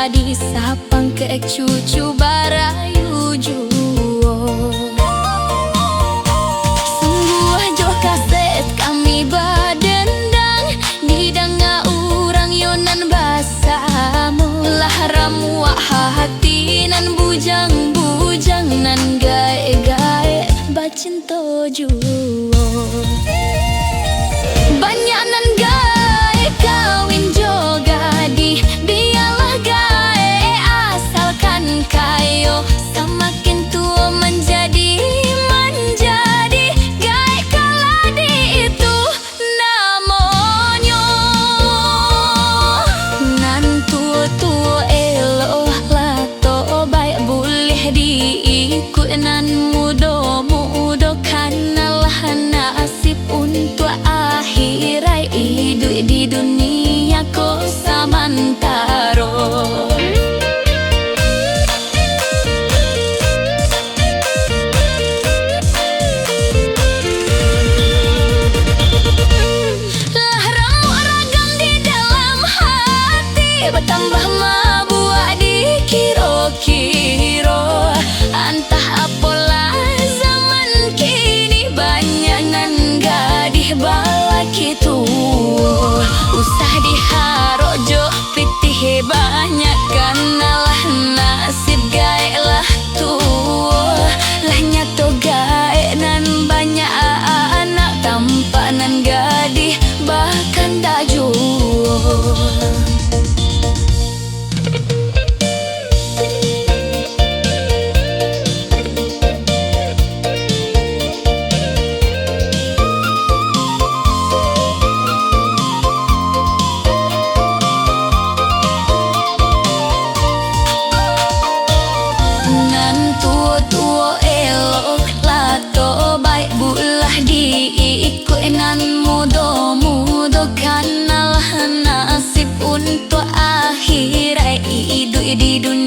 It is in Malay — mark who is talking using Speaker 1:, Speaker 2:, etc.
Speaker 1: gadis sapang ke cucu barayu juo. Sungguh jo kaset kami badendang didanga urang yonan basamu lah ramu hati nan bujang-bujang nan gae-gae bacinto juo. Banyak nan gae kawin joga di biarlah gae asalkan kayo semakin tua menjadi gae kaladi itu namonyo nan tua-tua elo lato baik boleh diikut nan mudo-mudo kanalah nasib untuk akhirat hidup di dunia ko samantaro. Lah ramu ragam di dalam hati bertambah mabuk dikiro-kiro antah apalah zaman kini banyak nan gadih balaki tu usah diharojo pitih banyak kanalah nasib gae lah tu lah nyato gae nan banyak anak tanpa nan gadih bahkan tak jual. Tua elok lato baik bulah diikut nan mudo-mudo kanalah nasib untuk akhirat hidup di dunia